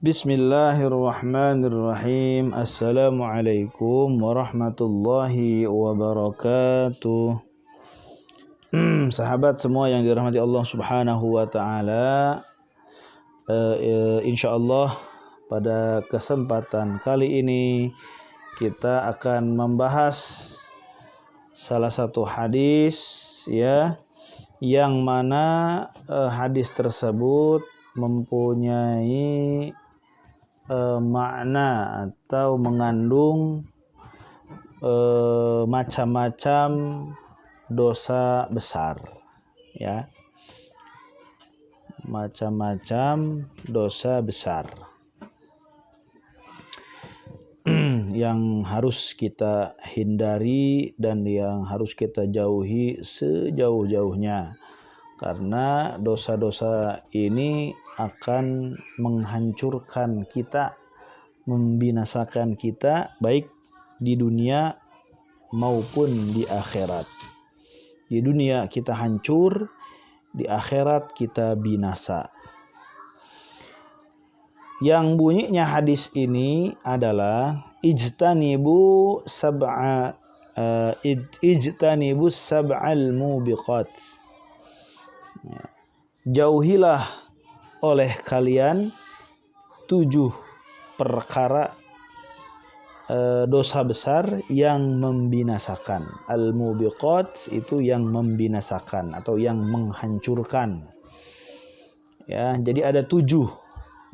Bismillahirrahmanirrahim. Assalamualaikum warahmatullahi wabarakatuh. Sahabat semua yang dirahmati Allah Subhanahu wa taala, insyaallah pada kesempatan kali ini kita akan membahas salah satu hadis ya, yang mana hadis tersebut mempunyai makna atau mengandung macam-macam dosa besar ya, macam-macam dosa besar yang harus kita hindari dan yang harus kita jauhi sejauh-jauhnya, karena dosa-dosa ini akan menghancurkan kita, membinasakan kita baik di dunia maupun di akhirat. Di dunia kita hancur, di akhirat kita binasa. Yang bunyinya hadis ini adalah ijtanibu sab'al mubiqat. Jauhilah oleh kalian 7 perkara dosa besar yang membinasakan. Al-mubiqat itu yang membinasakan atau yang menghancurkan. Ya, jadi ada 7.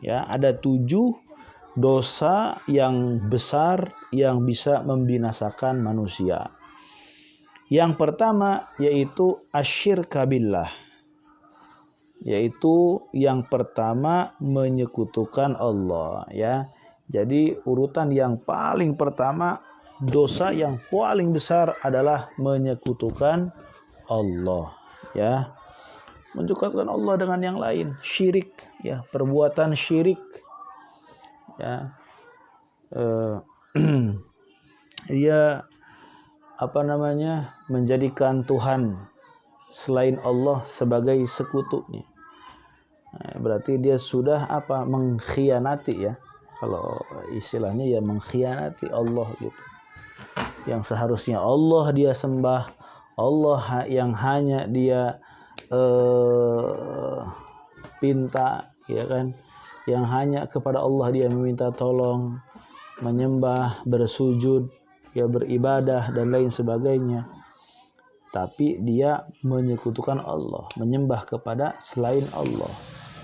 Ya, ada 7 dosa yang besar yang bisa membinasakan manusia. Yang pertama yaitu asyirka billah. Yaitu yang pertama menyekutukan Allah ya. Jadi urutan yang paling pertama, dosa yang paling besar adalah menyekutukan Allah ya. Menyekutukan Allah dengan yang lain, syirik ya, perbuatan syirik ya. Dia menjadikan Tuhan selain Allah sebagai sekutunya. Berarti dia sudah mengkhianati ya, kalau istilahnya ya mengkhianati Allah gitu. Yang seharusnya Allah dia sembah, Allah yang hanya dia pinta ya kan, yang hanya kepada Allah dia meminta tolong, menyembah, bersujud ya, beribadah dan lain sebagainya. Tapi dia menyekutukan Allah, menyembah kepada selain Allah.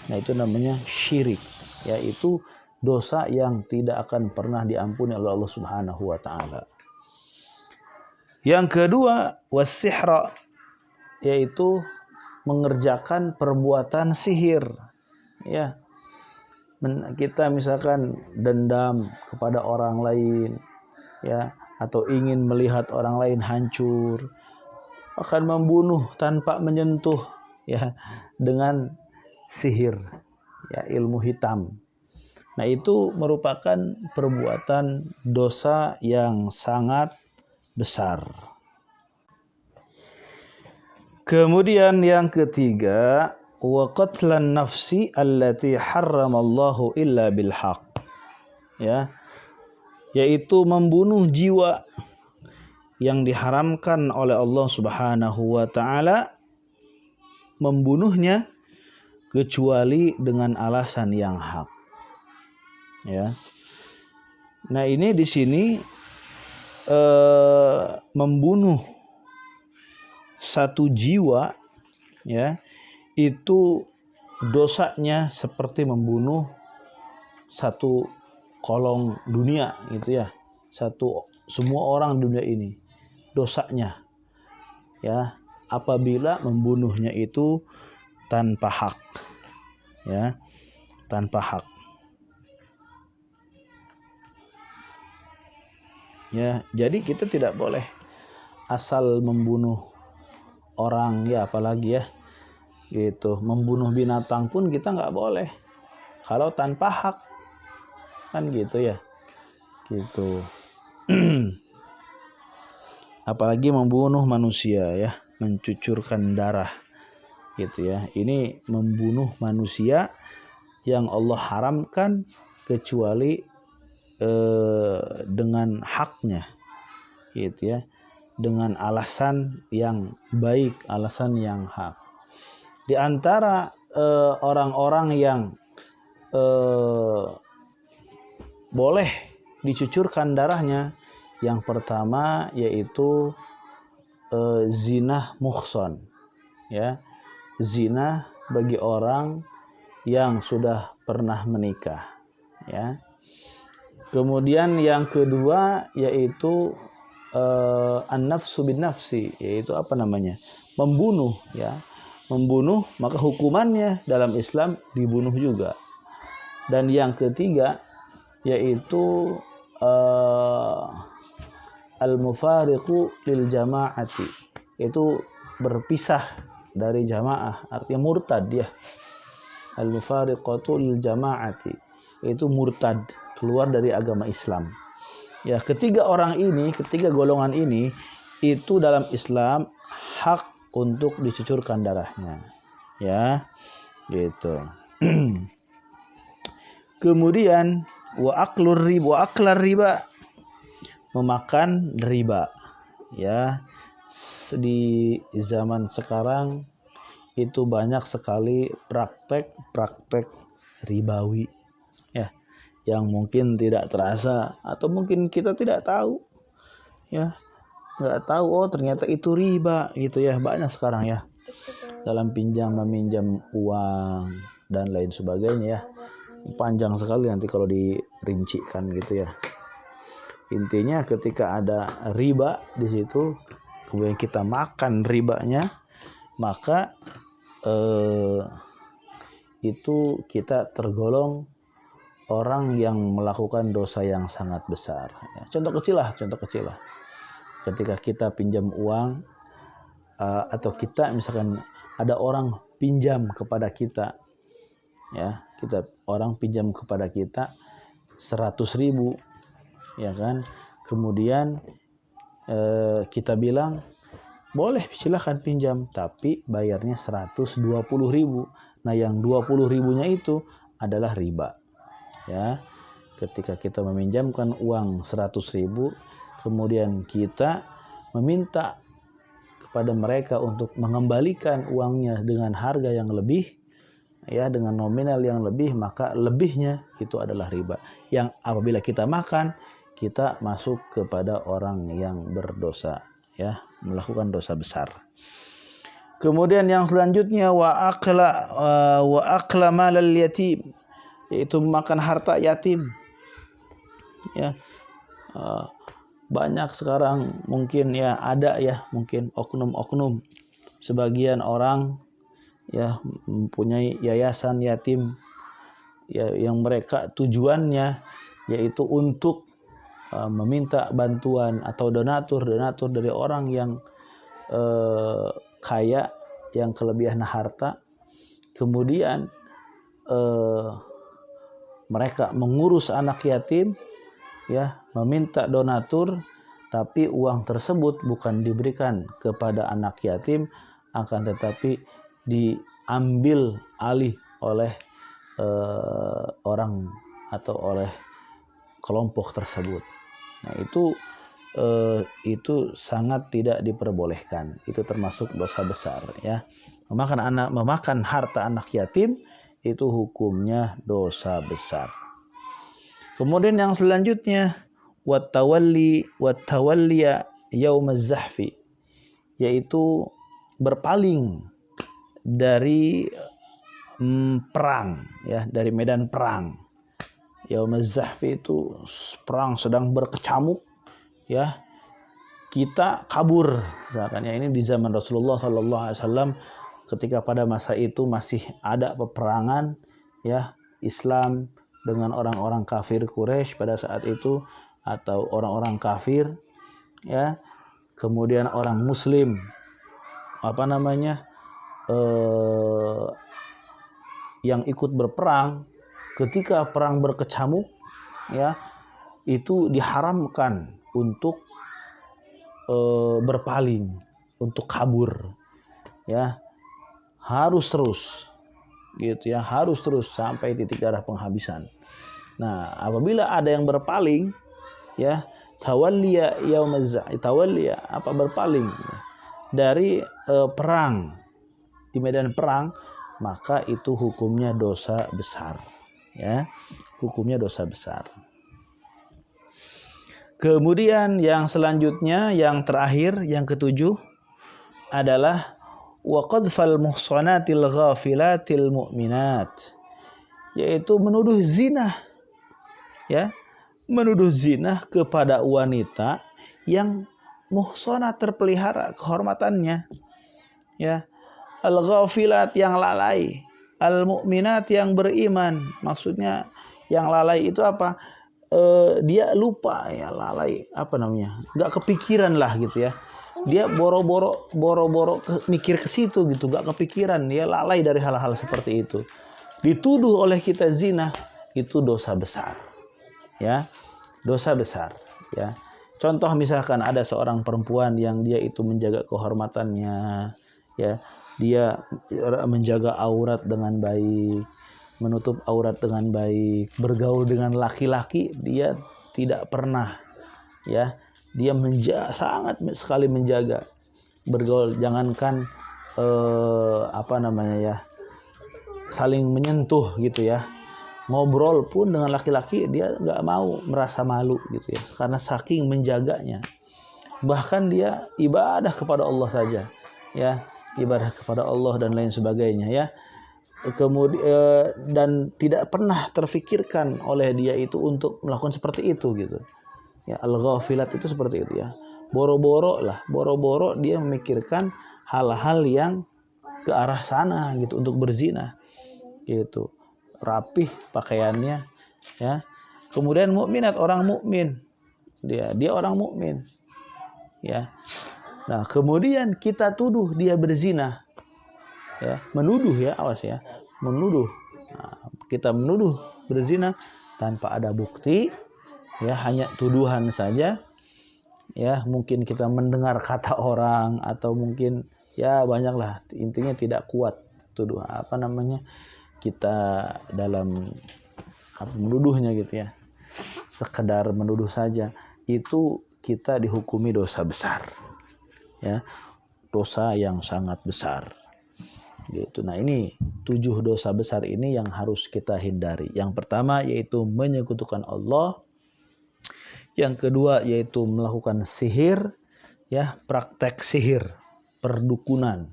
Nah, itu namanya syirik, yaitu dosa yang tidak akan pernah diampuni oleh Allah Subhanahu wa taala. Yang kedua, wasihra, yaitu mengerjakan perbuatan sihir. Ya. Kita misalkan dendam kepada orang lain ya, atau ingin melihat orang lain hancur, akan membunuh tanpa menyentuh ya, dengan sihir ya, ilmu hitam. Nah, itu merupakan perbuatan dosa yang sangat besar. Kemudian yang ketiga, wa qatlan nafsi allati harramallahu illa bil haqq ya, yaitu membunuh jiwa yang diharamkan oleh Allah Subhanahu wa taala, membunuhnya kecuali dengan alasan yang hak. Ya. Nah, ini di sini membunuh satu jiwa ya, itu dosanya seperti membunuh satu kolong dunia gitu ya. Semua orang dunia ini dosanya ya, apabila membunuhnya itu tanpa hak ya, tanpa hak ya. Jadi kita tidak boleh asal membunuh orang ya, apalagi ya gitu, membunuh binatang pun kita nggak boleh kalau tanpa hak kan gitu ya, gitu. Apalagi membunuh manusia ya, mencucurkan darah gitu ya. Ini membunuh manusia yang Allah haramkan kecuali dengan haknya, gitu ya, dengan alasan yang baik, alasan yang hak. Di antara orang-orang yang boleh dicucurkan darahnya, yang pertama yaitu zina muhson, ya, zina bagi orang yang sudah pernah menikah, ya. Kemudian yang kedua yaitu an-nafsu bin nafsi, yaitu apa namanya? Membunuh, ya. Membunuh, maka hukumannya dalam Islam dibunuh juga. Dan yang ketiga yaitu al-mufariqu lil jama'ati, itu berpisah dari jamaah, artinya murtad ya. Al-mufariqatu lil jama'ati, itu murtad, keluar dari agama Islam. Ya, ketiga golongan ini itu dalam Islam hak untuk dicucurkan darahnya, ya, gitu. Kemudian wa aklar riba, memakan riba, ya. Di zaman sekarang itu banyak sekali praktek ribawi, ya, yang mungkin tidak terasa atau mungkin kita tidak tahu, ya, nggak tahu, oh ternyata itu riba, gitu ya. Banyak sekarang ya, dalam meminjam uang dan lain sebagainya, ya. Panjang sekali nanti kalau dirincikan, gitu ya. Intinya ketika ada riba di situ, kemudian kita makan ribanya, maka itu kita tergolong orang yang melakukan dosa yang sangat besar. Contoh kecil lah. Ketika kita pinjam uang, atau kita misalkan ada orang pinjam kepada kita, ya, orang pinjam kepada kita 100.000, ya kan. Kemudian kita bilang boleh, silahkan pinjam, tapi bayarnya 120.000. Nah, yang 20.000-nya itu adalah riba, ya. Ketika kita meminjamkan uang 100.000, kemudian kita meminta kepada mereka untuk mengembalikan uangnya dengan harga yang lebih, ya, dengan nominal yang lebih, maka lebihnya itu adalah riba. Yang apabila kita makan, kita masuk kepada orang yang berdosa, ya, melakukan dosa besar. Kemudian yang selanjutnya wa akla malal yatim, yaitu makan harta yatim, ya. Banyak sekarang mungkin, ya, ada ya, mungkin oknum sebagian orang, ya, mempunyai yayasan yatim, ya, yang mereka tujuannya yaitu untuk meminta bantuan atau donatur dari orang yang kaya, yang kelebihan harta. Kemudian mereka mengurus anak yatim, ya, meminta donatur, tapi uang tersebut bukan diberikan kepada anak yatim, akan tetapi diambil alih oleh orang atau oleh kelompok tersebut. Nah, itu sangat tidak diperbolehkan. Itu termasuk dosa besar, ya. Memakan harta anak yatim itu hukumnya dosa besar. Kemudian yang selanjutnya watawalliya yaumaz zahfi, yaitu berpaling dari perang, ya, dari medan perang. Yaumaz zahfi itu perang sedang berkecamuk, ya, kita kabur, misalkan, ya. Ini di zaman Rasulullah SAW, ketika pada masa itu masih ada peperangan, ya, Islam dengan orang-orang kafir Quraisy pada saat itu, atau orang-orang kafir, ya. Kemudian orang Muslim, yang ikut berperang, ketika perang berkecamuk, ya, itu diharamkan untuk berpaling, untuk kabur, ya. Harus terus gitu ya, harus terus sampai titik darah penghabisan. Nah, apabila ada yang berpaling ya, tawalliya yaumaz tawalliya berpaling dari perang, di medan perang, maka itu hukumnya dosa besar ya, hukumnya dosa besar. Kemudian yang selanjutnya, yang terakhir, yang ketujuh adalah wa qadfal muhsanatil ghafilatil mu'minat, yaitu menuduh zina ya, menuduh zina kepada wanita yang muhsanat, terpelihara kehormatannya ya, al-ghafilat yang lalai, al-mu'minat yang beriman. Maksudnya yang lalai itu apa? Dia lupa ya, lalai nggak kepikiran lah gitu ya, dia boro-boro mikir ke situ gitu, nggak kepikiran, dia lalai dari hal-hal seperti itu. Dituduh oleh kita zina, itu dosa besar ya, dosa besar ya. Contoh misalkan ada seorang perempuan yang dia itu menjaga kehormatannya ya, dia menjaga aurat dengan baik, menutup aurat dengan baik, bergaul dengan laki-laki dia tidak pernah ya, dia sangat sekali menjaga bergaul, jangankan saling menyentuh gitu ya, ngobrol pun dengan laki-laki dia nggak mau, merasa malu gitu ya, karena saking menjaganya. Bahkan dia ibadah kepada Allah saja ya, ibadah kepada Allah dan lain sebagainya ya. Kemudian dan tidak pernah terfikirkan oleh dia itu untuk melakukan seperti itu gitu ya. Al-ghafilat itu seperti itu ya, boro-boro dia memikirkan hal-hal yang ke arah sana gitu, untuk berzina gitu, rapih pakaiannya ya. Kemudian mukminat, orang mukmin, dia orang mukmin ya. Nah, kemudian kita tuduh dia berzina ya, menuduh ya, awas ya, menuduh. Nah, kita menuduh berzina tanpa ada bukti ya, hanya tuduhan saja ya. Mungkin kita mendengar kata orang, atau mungkin ya banyaklah, intinya tidak kuat tuduh kita dalam menuduhnya gitu ya, sekedar menuduh saja, itu kita dihukumi dosa besar ya, dosa yang sangat besar gitu. Nah, ini 7 dosa besar ini yang harus kita hindari. Yang pertama yaitu menyekutukan Allah, yang kedua yaitu melakukan sihir ya, praktek sihir, perdukunan.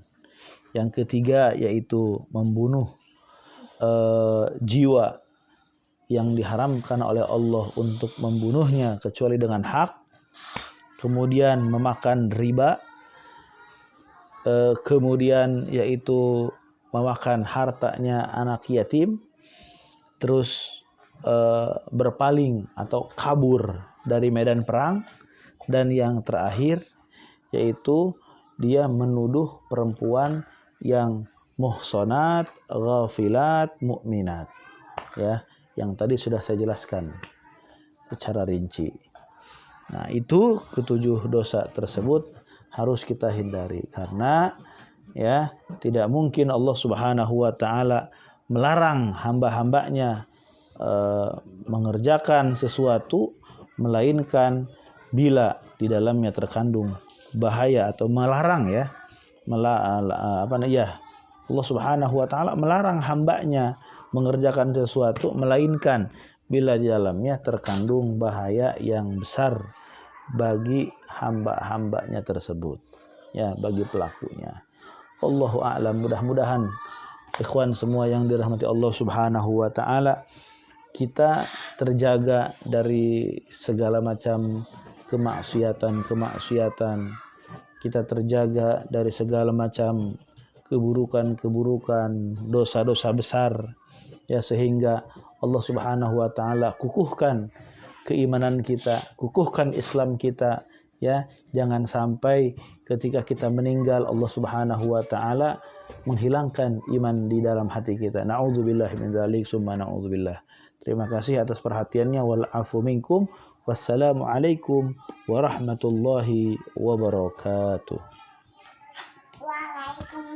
Yang ketiga yaitu membunuh jiwa yang diharamkan oleh Allah untuk membunuhnya kecuali dengan hak. Kemudian memakan riba, kemudian yaitu memakan hartanya anak yatim, terus berpaling atau kabur dari medan perang, dan yang terakhir yaitu dia menuduh perempuan yang muhsanat, ghafilat, mukminat ya, yang tadi sudah saya jelaskan secara rinci. Nah, itu ketujuh dosa tersebut harus kita hindari, karena ya tidak mungkin Allah Subhanahu wa taala melarang hamba-hambanya mengerjakan sesuatu melainkan bila di dalamnya terkandung bahaya, atau melarang ya, Allah Subhanahu wa taala melarang hambanya mengerjakan sesuatu melainkan bila di dalamnya terkandung bahaya yang besar bagi hamba-hambanya tersebut ya, bagi pelakunya. Allahu a'lam. Mudah-mudahan ikhwan semua yang dirahmati Allah Subhanahu wa taala, kita terjaga dari segala macam kemaksiatan, kita terjaga dari segala macam keburukan, dosa-dosa besar ya, sehingga Allah Subhanahu wa taala kukuhkan keimanan kita, kukuhkan Islam kita ya. Jangan sampai ketika kita meninggal Allah Subhanahu wa taala menghilangkan iman di dalam hati kita. Na'udzubillah min dzalik, summa na'udzubillah. Terima kasih atas perhatiannya. Wal afu minkum. Wassalamualaikum warahmatullahi wabarakatuh. Waalaikumsalam.